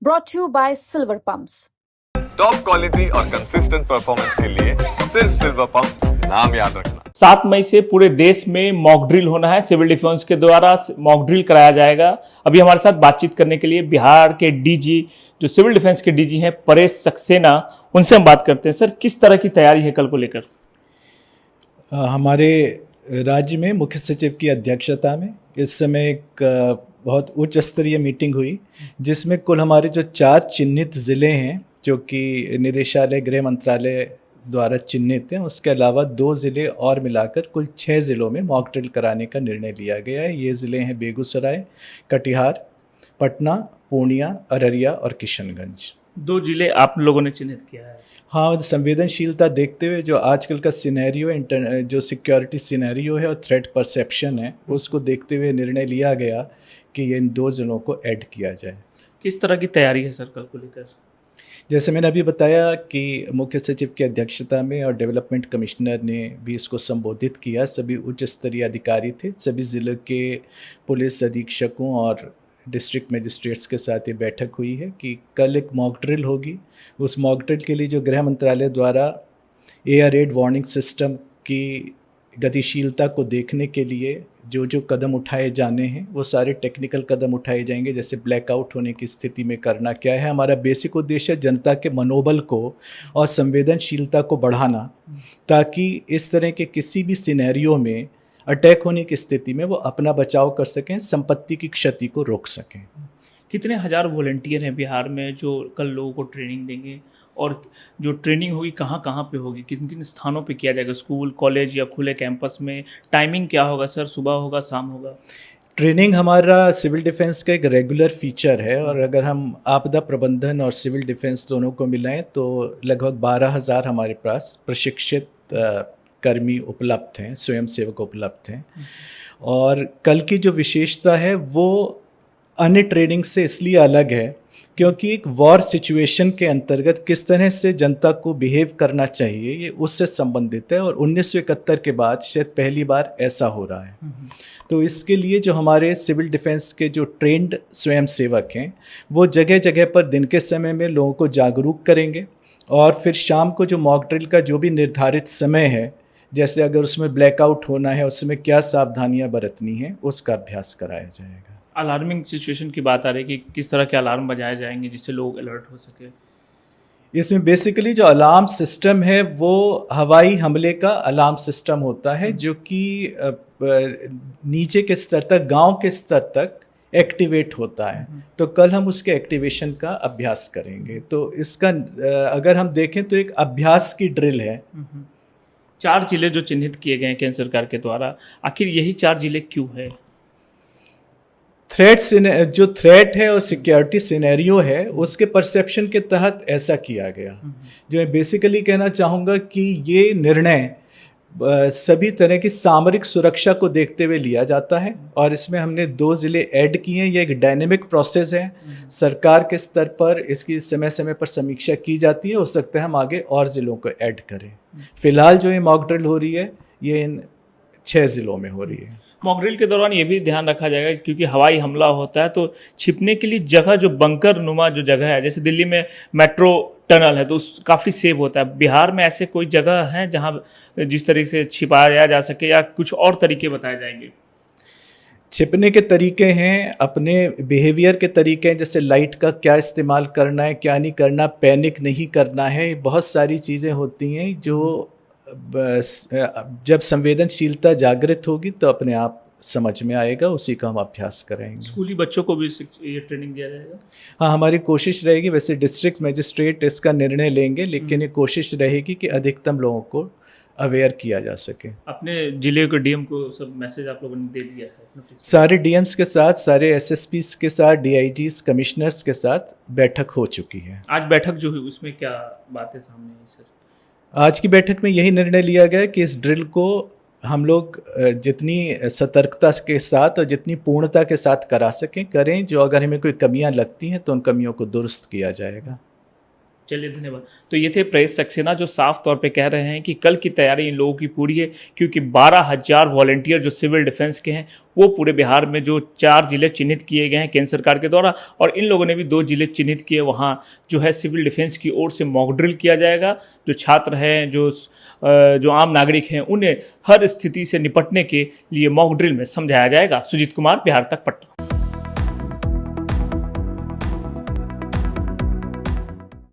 brought to you by Silver Pumps. Top quality और consistent performance के लिए सिर्फ सिल्वर पंप नाम याद रखना। 7 मई से पूरे देश में मॉक ड्रिल होना है। सिविल डिफेंस के द्वारा मॉक ड्रिल कराया जाएगा। अभी हमारे साथ बातचीत करने के लिए बिहार के डीजी, जो सिविल डिफेंस के डीजी हैं, परेश सक्सेना, उनसे हम बात करते हैं। सर, किस तरह की तैयारी है कल को लेकर? हमारे राज्य में मुख्य सचिव की अध्यक्षता में इस समय एक बहुत उच्च स्तरीय मीटिंग हुई, जिसमें कुल हमारे जो 4 चिन्हित ज़िले हैं, जो कि निदेशालय गृह मंत्रालय द्वारा चिन्हित हैं, उसके अलावा 2 ज़िले और मिलाकर कुल 6 ज़िलों में मॉक ड्रिल कराने का निर्णय लिया गया है। ये ज़िले हैं बेगूसराय, कटिहार, पटना, पूर्णिया, अररिया और किशनगंज। 2 जिले आप लोगों ने चिन्हित किया है। हाँ, संवेदनशीलता देखते हुए जो आजकल का सिनेरियो जो सिक्योरिटी सिनेरियो है और थ्रेट परसेप्शन है, उसको देखते हुए निर्णय लिया गया कि ये इन 2 ज़िलों को ऐड किया जाए। किस तरह की तैयारी है सर कल को लेकर? जैसे मैंने अभी बताया कि मुख्य सचिव की अध्यक्षता में और डेवलपमेंट कमिश्नर ने भी इसको संबोधित किया। सभी उच्च स्तरीय अधिकारी थे, सभी ज़िले के पुलिस अधीक्षकों और डिस्ट्रिक्ट मजिस्ट्रेट्स के साथ ये बैठक हुई है कि कल एक मॉक ड्रिल होगी। उस मॉक ड्रिल के लिए जो गृह मंत्रालय द्वारा एयर रेड वार्निंग सिस्टम की गतिशीलता को देखने के लिए जो जो कदम उठाए जाने हैं, वो सारे टेक्निकल कदम उठाए जाएंगे। जैसे ब्लैकआउट होने की स्थिति में करना क्या है। हमारा बेसिक उद्देश्य जनता के मनोबल को और संवेदनशीलता को बढ़ाना, ताकि इस तरह के किसी भी सिनेरियो में अटैक होने की स्थिति में वो अपना बचाव कर सकें, संपत्ति की क्षति को रोक सकें। कितने हज़ार वॉलंटियर हैं बिहार में जो कल लोगों को ट्रेनिंग देंगे, और जो ट्रेनिंग होगी कहाँ कहाँ पे होगी, किन किन स्थानों पे किया जाएगा? स्कूल, कॉलेज या खुले कैंपस में? टाइमिंग क्या होगा सर? सुबह होगा, शाम होगा? ट्रेनिंग हमारा सिविल डिफेंस का एक रेगुलर फीचर है, और अगर हम आपदा प्रबंधन और सिविल डिफेंस दोनों को मिलाएं तो लगभग 12,000 हमारे पास प्रशिक्षित कर्मी उपलब्ध हैं, स्वयंसेवक उपलब्ध हैं। और कल की जो विशेषता है वो अन्य ट्रेनिंग से इसलिए अलग है क्योंकि एक वॉर सिचुएशन के अंतर्गत किस तरह से जनता को बिहेव करना चाहिए, ये उससे संबंधित है। और 1971 के बाद शायद पहली बार ऐसा हो रहा है। तो इसके लिए जो हमारे सिविल डिफेंस के जो ट्रेंड स्वयंसेवक हैं, वो जगह जगह पर दिन के समय में लोगों को जागरूक करेंगे, और फिर शाम को जो मॉक ड्रिल का जो भी निर्धारित समय है, जैसे अगर उसमें ब्लैकआउट होना है, उसमें क्या सावधानियां बरतनी है, उसका अभ्यास कराया जाएगा। अलार्मिंग सिचुएशन की बात आ रही है कि किस तरह के अलार्म बजाए जाएंगे जिससे लोग अलर्ट हो सके? इसमें बेसिकली जो अलार्म सिस्टम है वो हवाई हमले का अलार्म सिस्टम होता है, जो कि नीचे के स्तर तक, गांव के स्तर तक एक्टिवेट होता है। तो कल हम उसके एक्टिवेशन का अभ्यास करेंगे। तो इसका अगर हम देखें तो एक अभ्यास की ड्रिल है। 4 जिले जो चिन्हित किए गए हैं केंद्र सरकार के द्वारा, आखिर यही 4 जिले क्यों है? जो थ्रेट है और सिक्योरिटी सिनेरियो है, उसके परसेप्शन के तहत ऐसा किया गया। जो मैं बेसिकली कहना चाहूँगा कि ये निर्णय सभी तरह की सामरिक सुरक्षा को देखते हुए लिया जाता है, और इसमें हमने 2 ज़िले ऐड किए हैं। ये एक डायनेमिक प्रोसेस है। सरकार के स्तर पर इसकी समय समय पर समीक्षा की जाती है। हो सकता है हम आगे और ज़िलों को ऐड करें। फिलहाल जो ये मॉक ड्रिल हो रही है, ये इन 6 ज़िलों में हो रही है। मॉक ड्रिल के दौरान ये भी ध्यान रखा जाएगा क्योंकि हवाई हमला होता है, तो छिपने के लिए जगह, जो बंकर नुमा जो जगह है, जैसे दिल्ली में मेट्रो टनल है तो उस काफ़ी सेव होता है। बिहार में ऐसे कोई जगह है जहां जिस तरीके से छिपाया जा सके, या कुछ और तरीके बताए जाएंगे? छिपने के तरीके हैं, अपने बिहेवियर के तरीके हैं, जैसे लाइट का क्या इस्तेमाल करना है, क्या नहीं करना, पैनिक नहीं करना है। बहुत सारी चीज़ें होती हैं जो जब संवेदनशीलता जागृत होगी तो अपने आप समझ में आएगा। उसी का हम अभ्यास करेंगे। स्कूली बच्चों को भी ये ट्रेनिंग दिया जाएगा? हाँ, हमारी कोशिश रहेगी। वैसे डिस्ट्रिक्ट मजिस्ट्रेट इसका निर्णय लेंगे, लेकिन ये कोशिश रहेगी कि अधिकतम लोगों को अवेयर किया जा सके। अपने जिले के डीएम को सब मैसेज आप लोगों ने दे दिया है? सारे डीएम्स के साथ, सारे एसएसपीस के साथ, डीआईजीस, कमिश्नर्स के साथ बैठक हो चुकी है। आज बैठक जो हुई उसमें क्या बातें सामने आई सर? आज की बैठक में यही निर्णय लिया गया कि इस ड्रिल को हम लोग जितनी सतर्कता के साथ और जितनी पूर्णता के साथ करा सकें करें। जो अगर हमें कोई कमियां लगती हैं तो उन कमियों को दुरुस्त किया जाएगा। चलिए धन्यवाद। तो ये थे परेश सक्सेना जो साफ तौर पे कह रहे हैं कि कल की तैयारी इन लोगों की पूरी है, क्योंकि 12,000 वॉलंटियर जो सिविल डिफेंस के हैं वो पूरे बिहार में जो 4 जिले चिन्हित किए गए हैं केंद्र सरकार के द्वारा, और इन लोगों ने भी 2 जिले चिन्हित किए, वहाँ जो है सिविल डिफेंस की ओर से मॉक ड्रिल किया जाएगा। जो छात्र हैं, जो आम नागरिक हैं, उन्हें हर स्थिति से निपटने के लिए मॉक ड्रिल में समझाया जाएगा। सुजीत कुमार, बिहार तक, पटना।